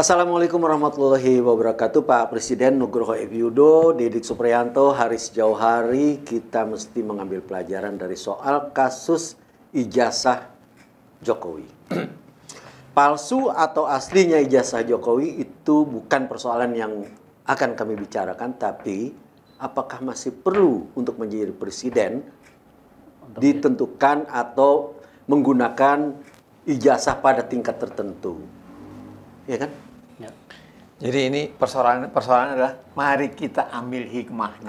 Assalamualaikum warahmatullahi wabarakatuh. Pak Presiden Nugroho Ebiudo, Didik Supriyanto, Haris Jauhari, kita mesti mengambil pelajaran dari soal kasus ijazah Jokowi. Palsu atau aslinya ijazah Jokowi itu bukan persoalan yang akan kami bicarakan, tapi apakah masih perlu untuk menjadi presiden ditentukan atau menggunakan ijazah pada tingkat tertentu. Ya kan? Ya. Jadi ini persoalan adalah mari kita ambil hikmahnya.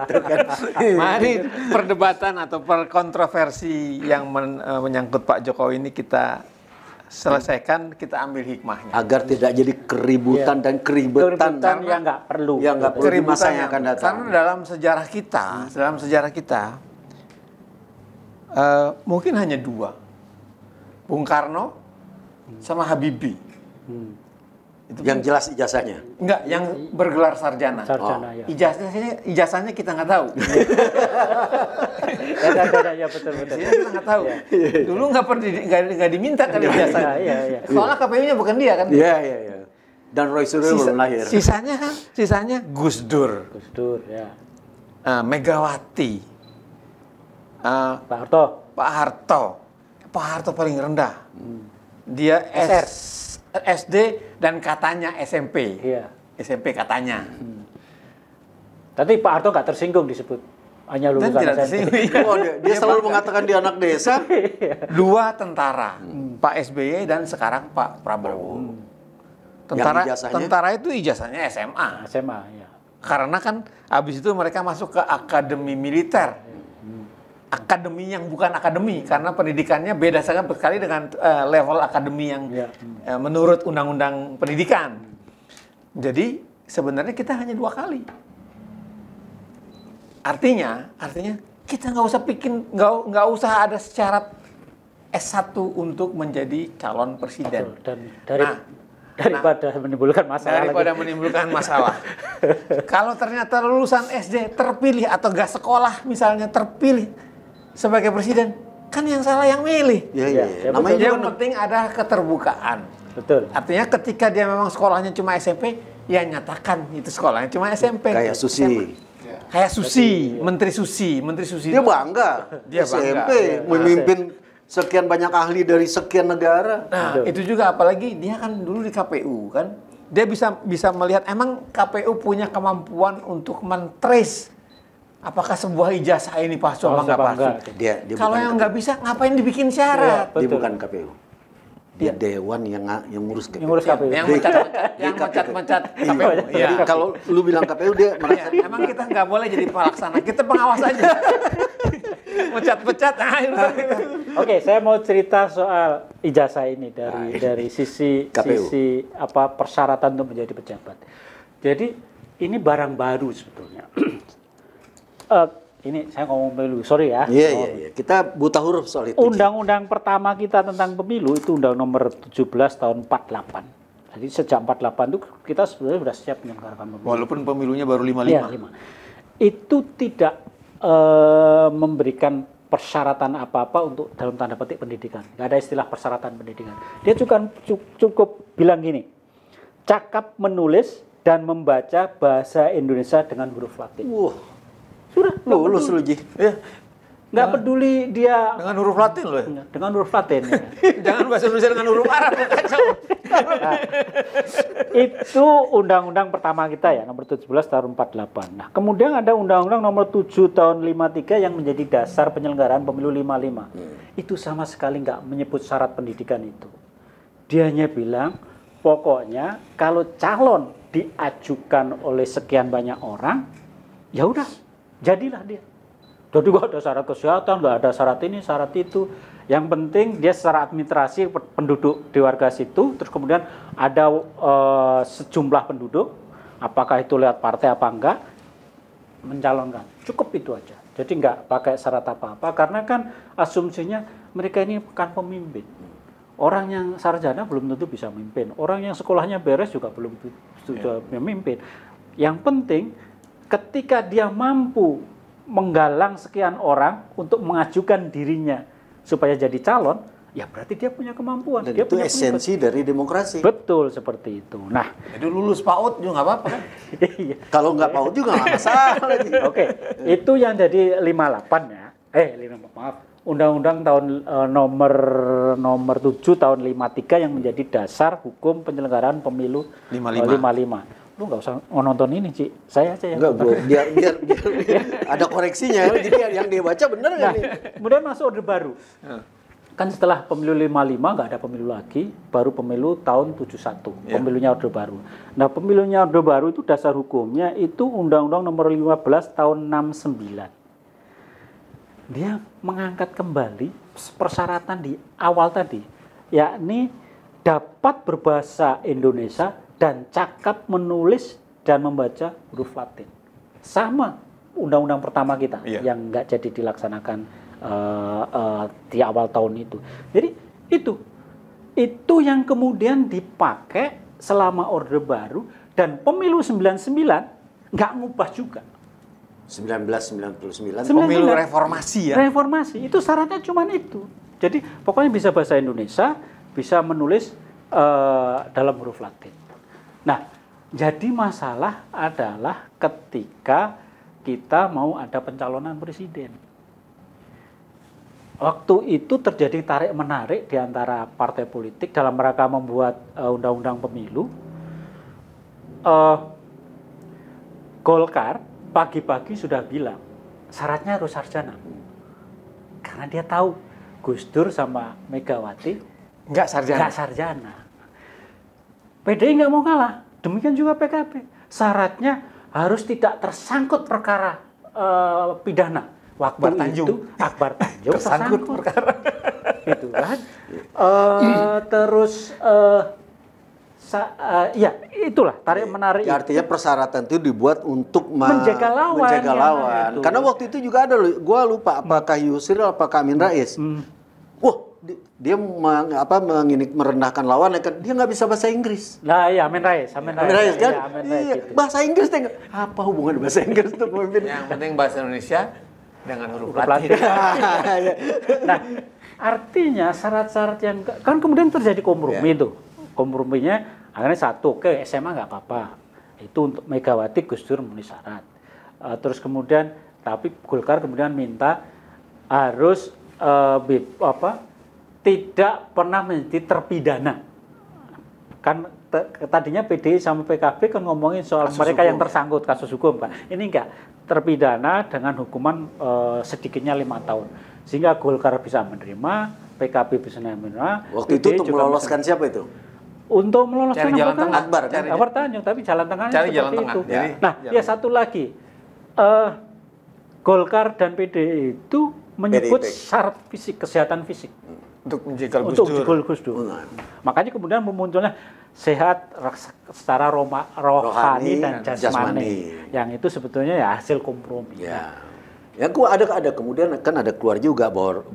Itu kan. Mari perdebatan atau kontroversi yang menyangkut Pak Jokowi ini kita selesaikan, kita ambil hikmahnya. Agar tidak jadi keributan dan keribetan yang nggak perlu. Yang nggak perlu di masa yang akan datang. Karena dalam sejarah kita, mungkin hanya dua, Bung Karno sama Habibie. Itu yang jelas ijazahnya. Enggak, yang bergelar sarjana. Ya. Ijazahnya kita nggak tahu. Ya, betul. Kita nggak tahu. Dulu nggak diminta kan ijazahnya. Iya. Soalnya KPU-nya bukan dia kan. Iya. Dan Roy Suryo belum lahir. Sisanya Gus Dur. Ya. Megawati. Pak Harto paling rendah. Dia SD dan katanya SMP. Iya. SMP katanya. Tapi Pak Harto nggak tersinggung disebut. Hanya lulusan SMP. Dia selalu mengatakan dia anak desa. Dua tentara. Pak SBY dan sekarang Pak Prabowo. Tentara itu ijazahnya SMA. SMA, ya. Karena kan habis itu mereka masuk ke akademi militer. Akademi yang bukan akademi, karena pendidikannya beda sangat sekali dengan level akademi yang menurut undang-undang pendidikan. Jadi sebenarnya kita hanya 2 kali. Artinya kita nggak usah ada syarat S1 untuk menjadi calon presiden. Dan daripada menimbulkan masalah. Kalau ternyata lulusan SD terpilih atau gak sekolah misalnya terpilih sebagai presiden, kan yang salah yang milih. Iya. Namanya yang penting ada keterbukaan. Betul. Artinya ketika dia memang sekolahnya cuma SMP, ya nyatakan itu sekolahnya cuma SMP. Kayak Susi. Menteri Susi. Dia bangga. Dia SMP memimpin sekian banyak ahli dari sekian negara. Nah, itu juga apalagi dia kan dulu di KPU kan. Dia bisa melihat emang KPU punya kemampuan untuk men-trace apakah sebuah ijazah ini palsu atau nggak palsu. Kalau yang nggak bisa, ngapain dibikin syarat? Dia bukan KPU. Dia dewan yang ngurus KPU. Yang mencat KPU. Jadi kalau lu bilang KPU, dia merasa emang kita nggak boleh jadi pelaksana, kita pengawas aja. Mencat-mencat. Oke, saya mau cerita soal ijazah ini dari sisi KPU. Persyaratan untuk menjadi pejabat. Jadi ini barang baru sebetulnya. Ini saya ngomong pemilu, sorry ya. Iya. Kita buta huruf soal itu. Undang-undang pertama kita tentang pemilu itu Undang Nomor 17 tahun 48. Jadi sejak 48 itu kita sebenarnya sudah siap menyelenggarakan pemilu. Walaupun pemilunya baru 55. Ya, 5. Itu tidak memberikan persyaratan apa-apa untuk dalam tanda petik pendidikan. Nggak ada istilah persyaratan pendidikan. Dia cukup bilang gini, cakap menulis dan membaca bahasa Indonesia dengan huruf Latin. Sudah lulus lu, Ji. Ya. Nggak peduli dia dengan huruf Latin loh. Dengan huruf Latin. Ya. Jangan bahasa Indonesia dengan huruf Arab. Nah, itu undang-undang pertama kita ya, nomor 17 tahun 48. Nah, kemudian ada undang-undang nomor 7 tahun 53 yang menjadi dasar penyelenggaraan pemilu 55. Itu sama sekali nggak menyebut syarat pendidikan itu. Dia hanya bilang, pokoknya kalau calon diajukan oleh sekian banyak orang, ya udah, jadilah dia. Jadi nggak ada syarat kesehatan, nggak ada syarat ini, syarat itu. Yang penting dia secara administrasi penduduk di warga situ, terus kemudian ada sejumlah penduduk, apakah itu lewat partai apa enggak, mencalonkan. Cukup itu aja. Jadi nggak pakai syarat apa-apa, karena kan asumsinya mereka ini bukan pemimpin. Orang yang sarjana belum tentu bisa memimpin. Orang yang sekolahnya beres juga belum bisa memimpin. Yang penting ketika dia mampu menggalang sekian orang untuk mengajukan dirinya supaya jadi calon, ya berarti dia punya kemampuan. Dan dia itu punya esensi dari demokrasi. Betul seperti itu. Nah, Jadi lulus PAUD juga nggak apa-apa kan? iya. Kalau nggak PAUD juga nggak masalah. Oke, itu yang jadi 58 ya. Maaf. Undang-Undang tahun nomor 7 tahun 53 yang menjadi dasar hukum penyelenggaraan pemilu 55. Lu nggak usah nonton ini, Ci. Saya aja yang Enggak, bro. Biar ada koreksinya. Jadi yang dia baca benar nggak nih? Kemudian masuk Orde Baru. Kan setelah pemilu 55 nggak ada pemilu lagi, baru pemilu tahun 71, pemilunya Orde Baru. Nah, pemilunya Orde Baru itu dasar hukumnya itu Undang-Undang nomor 15 tahun 69. Dia mengangkat kembali persyaratan di awal tadi, yakni dapat berbahasa Indonesia dan cakap menulis dan membaca huruf Latin. Sama undang-undang pertama kita yang nggak jadi dilaksanakan di awal tahun itu. Jadi itu yang kemudian dipakai selama Orde Baru dan pemilu 99 nggak ngubah juga. 1999. Pemilu reformasi ya. Reformasi itu syaratnya cuma itu. Jadi pokoknya bisa bahasa Indonesia, bisa menulis dalam huruf Latin. Nah, jadi masalah adalah ketika kita mau ada pencalonan presiden. Waktu itu terjadi tarik-menarik di antara partai politik dalam rangka membuat undang-undang pemilu. Golkar pagi-pagi sudah bilang syaratnya harus sarjana. Karena dia tahu Gus Dur sama Megawati Nggak sarjana. nggak sarjana. PDI nggak mau kalah, demikian juga PKB. Syaratnya harus tidak tersangkut perkara pidana. Waktu Akbar Tanjung. itu Akbar Tanjung Tersangkut tersangkut perkara. gitu kan. Terus ya itulah tarik menarik. Ya, artinya persyaratan itu dibuat untuk menjaga lawan. menjaga lawan. Itu. Karena waktu itu juga ada loh, gua lupa apakah Yusril apakah Amin Rais. Wah, dia merendahkan lawan, dia nggak bisa bahasa Inggris. Nah, ya Amin Rais Amin kan. Rais kan? Ya, Amin Rais, Iya, gitu. bahasa Inggris apa hubungan bahasa Inggris untuk pemimpin? Yang penting bahasa Indonesia dengan huruf Huruf Latin. Nah, artinya syarat-syarat yang kan kemudian terjadi kompromi itu. Komprominya akhirnya satu, ke SMA nggak apa-apa. Itu untuk Megawati, Gus Dur memenuhi syarat. Terus kemudian tapi Golkar kemudian minta harus tidak pernah menjadi terpidana. Kan tadinya PDI sama PKB kan ngomongin soal kasus mereka hukum, yang tersangkut kasus hukum kan. Ini enggak, terpidana dengan hukuman sedikitnya 5 tahun. Sehingga Golkar bisa menerima, PKB bisa menerima. Waktu itu untuk meloloskan siapa itu? Untuk meloloskan jalan tengah. Akbar Tanjung, tapi jalan tengahnya cari seperti jalan tengah. itu. Jadi, nah, ya satu lagi. Golkar dan PDI itu menyebut syarat fisik, kesehatan fisik. Untuk menjegal Gus Dur. Makanya kemudian memunculnya sehat secara rohani dan jasmani. Yang itu sebetulnya ya hasil kompromi. Ya. Ya, ada kemudian kan ada keluar juga bahwa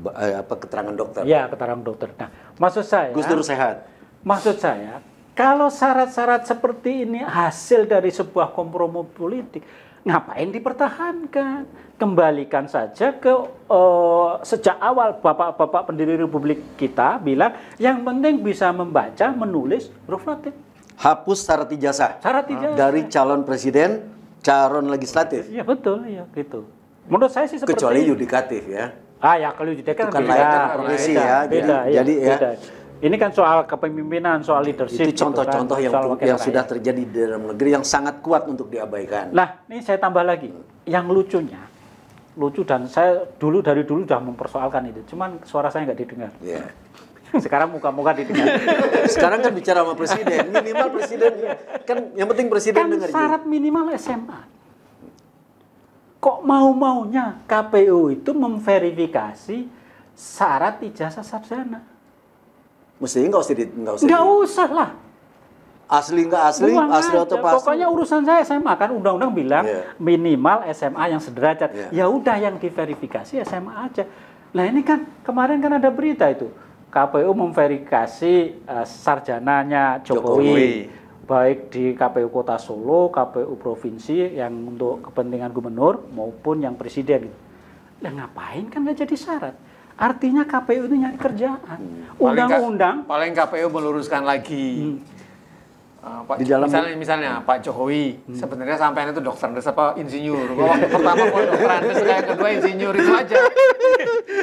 keterangan dokter. Ya, keterangan dokter. Nah, maksud saya Gus Dur sehat. Maksud saya, kalau syarat-syarat seperti ini hasil dari sebuah kompromi politik, ngapain dipertahankan? Kembalikan saja ke sejak awal bapak-bapak pendiri Republik kita bilang yang penting bisa membaca, menulis huruf Latin. Hapus syarat ijazah. Syarat ijazah. Dari calon presiden, calon legislatif. Iya betul, iya gitu. Menurut saya sih seperti kecuali yudikatif ya. Ya kalau yudikatif kan profesi ya. Beda, jadi ya. Beda. Ini kan soal kepemimpinan, soal leadership. Itu contoh-contoh gitu kan, yang sudah terjadi di dalam negeri yang sangat kuat untuk diabaikan. Nah, ini saya tambah lagi. Yang lucu dan saya dari dulu sudah mempersoalkan itu. Cuman suara saya nggak didengar. Yeah. Sekarang muka-muka didengar. Sekarang kan bicara sama presiden, minimal presiden kan yang penting presiden dengar. Kan syarat minimal SMA. Kok mau-maunya KPU itu memverifikasi syarat ijazah sarjana? Mestinya nggak usah lah. Asli nggak asli, asli atau pas. Pokoknya urusan saya SMA kan undang-undang bilang minimal SMA yang sederajat. Ya udah yang diverifikasi SMA aja. Nah ini kan kemarin kan ada berita itu KPU memverifikasi sarjananya Jokowi. Baik di KPU Kota Solo, KPU Provinsi yang untuk kepentingan gubernur maupun yang presiden. Nah ngapain kan nggak jadi syarat? Artinya KPU itu nyari kerjaan. Undang-undang paling KPU meluruskan lagi. Pak, Di dalam misalnya Pak Jokowi sebenarnya sampean itu dokter Andes apa insinyur. Waktu pertama kok dokter Andes, yang kedua insinyur, itu aja.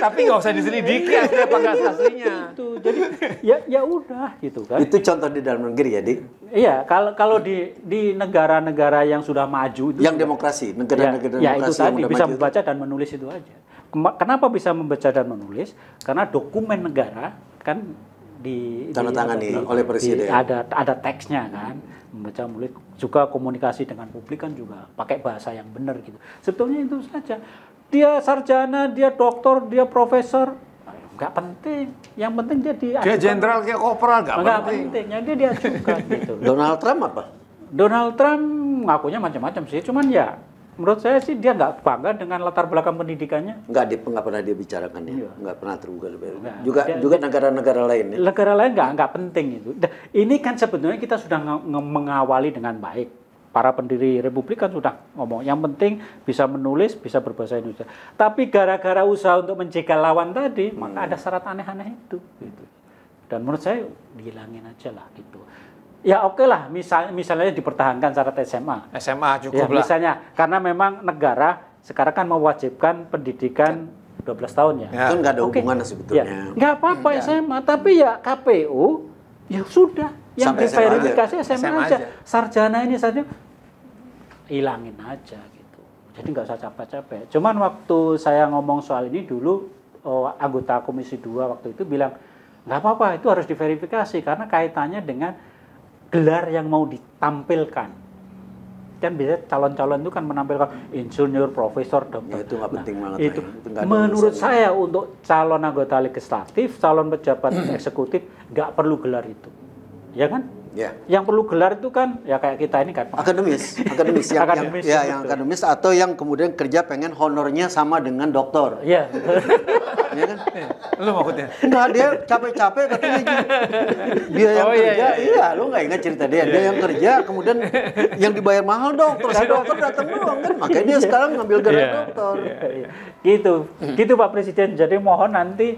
Tapi nggak usah diselidiki asli apa nggak aslinya. itu. Jadi ya udah gitu kan. Itu contoh di dalam negeri ya, Dik? Iya, kalau di negara-negara yang sudah maju itu Yang demokrasi, negara-negara ya demokrasi itu tadi yang udah bisa maju. membaca dan menulis itu aja. Kenapa bisa membaca dan menulis? Karena dokumen negara kan Tandatangani oleh presiden. Ada teksnya kan, membaca menulis juga komunikasi dengan publik kan juga pakai bahasa yang benar gitu. Sebetulnya itu saja. Dia sarjana, dia doktor, dia profesor, nggak penting. Yang penting Dia jenderal kayak kopral nggak penting. penting. Yang dia diajukan gitu. Donald Trump apa? Donald Trump ngakunya macam-macam sih, cuman ya menurut saya sih dia nggak bangga dengan latar belakang pendidikannya. Nggak pernah dia bicarakan ya, Iya. nggak pernah terbuka. Nggak. Juga negara-negara lain ya. Negara lain nggak penting itu. Ini kan sebetulnya kita sudah mengawali dengan baik. Para pendiri Republik kan sudah ngomong, yang penting bisa menulis, bisa berbahasa Indonesia. Tapi gara-gara usaha untuk menjegal lawan tadi, maka ada syarat aneh-aneh itu. Gitu. Dan menurut saya dihilangin aja lah gitu. Ya oke lah, misalnya dipertahankan syarat SMA. SMA Ya, cukup lah. misalnya, karena memang negara sekarang kan mewajibkan pendidikan 12 tahun ya. Kan nggak ada Oke. hubungannya sebetulnya. Ya, nggak apa-apa SMA, tapi ya KPU ya sudah, yang Sampai SMA diverifikasi SMA aja. aja. Sarjana ini saja hilangin aja gitu. Jadi nggak usah capek-capek. Cuman waktu saya ngomong soal ini dulu, anggota Komisi 2 waktu itu bilang nggak apa-apa, itu harus diverifikasi karena kaitannya dengan gelar yang mau ditampilkan. Kan biasanya calon-calon itu kan menampilkan insinyur, profesor, dokter. Ya, itu nggak penting banget. Itu lah ya. Itu nggak ada menurut urusannya. saya untuk calon anggota legislatif, calon pejabat eksekutif nggak perlu gelar itu, ya kan? Ya. Yang perlu gelar itu kan ya kayak kita ini kan Akademis Akademis, yang betul. akademis atau yang kemudian kerja pengen honornya sama dengan doktor. Iya. Ya kan? Lu maksudnya? Enggak, dia capek-capek katanya gitu. Dia yang Oh, iya, kerja, iya. iya, lu nggak ingat cerita dia. Dia yang kerja, kemudian yang dibayar mahal dokter, si dokter datang doang kan. Makanya dia sekarang ngambil gelar Iya. dokter. Gitu Pak Presiden. Jadi mohon nanti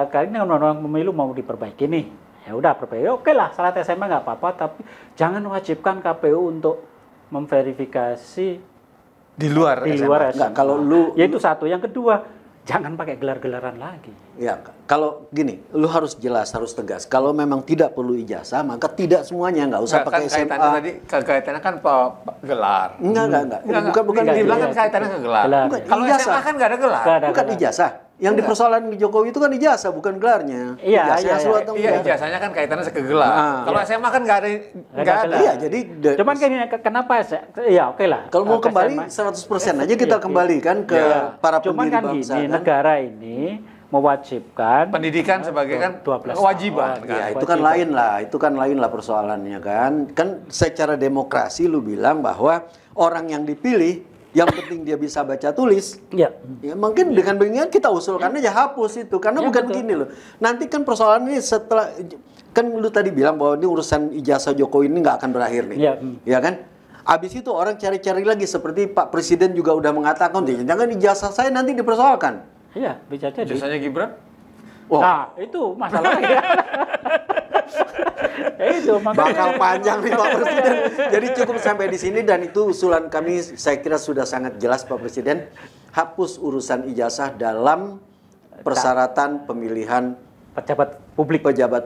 kali ini undang-undang pemilu mau diperbaiki nih. Ya udah perbaiki. Oke lah, syarat SMA nggak apa-apa, tapi jangan wajibkan KPU untuk memverifikasi Di luar di SMA. luar SMA. Enggak, kalau lu Ya itu satu. Yang kedua, jangan pakai gelar-gelaran lagi. ya kalau gini, lu harus jelas, harus tegas. Kalau memang tidak perlu ijazah, maka tidak semuanya, nggak usah Nggak, pakai kan SMA. kaitannya tadi, kaitannya kan Enggak. gelar. Bukan Enggak, dibilang kan iya. kaitannya ke gelar. Gelar, Bukan, ya. Kalau ijazah. SMA kan nggak ada gelar. Nggak ada Bukan gelar. ijazah. Yang dipersoalan di Jokowi itu kan ijazah, bukan gelarnya. Iya, Ijazahnya iya, seluruh iya. atau Iya, enggak. ijazahnya kan kaitannya ke gelar. Ah. Kalau SMA kan nggak ada. Nggak ada. Iya, jadi Cuman kan ini kenapa ya oke lah. kalau mau Ke kembali SMA. 100% aja kita kembalikan ke Iya. para Cuman pendiri kan bangsa gini, kan. negara ini mewajibkan Pendidikan sebagai kan 12 kewajiban tahun. kan. Ya, itu kan lain lah persoalannya kan. Kan secara demokrasi lu bilang bahwa orang yang dipilih yang penting dia bisa baca tulis. ya. Ya mungkin dengan beginian kita usulkan aja hapus itu karena Ya, bukan betul. begini loh. Nanti kan persoalan ini setelah kan lu tadi bilang bahwa ini urusan ijazah Jokowi ini nggak akan berakhir nih. Ya. Ya kan? Habis itu orang cari-cari lagi seperti Pak Presiden juga udah mengatakan jangan ijazah saya nanti dipersoalkan. Iya, bisa jadi. Ijazahnya Gibran? Wah, Nah, itu masalahnya. Ya itu makanya. bakal panjang nih Pak Presiden. Jadi cukup sampai di sini dan itu usulan kami saya kira sudah sangat jelas Pak Presiden. Hapus urusan ijazah dalam persyaratan pemilihan pejabat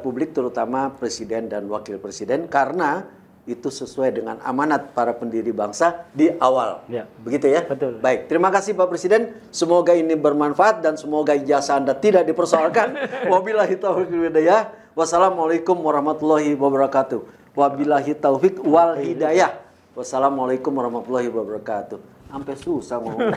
publik terutama presiden dan wakil presiden karena itu sesuai dengan amanat para pendiri bangsa di awal. Ya. Begitu ya? Betul. Baik, terima kasih Pak Presiden. Semoga ini bermanfaat dan semoga ijazah Anda tidak dipersoalkan. Wabillahi taufiq wal hidayah. Wassalamualaikum warahmatullahi wabarakatuh. Wabillahi taufiq wal hidayah. Wassalamualaikum warahmatullahi wabarakatuh. Sampai susah ngomong.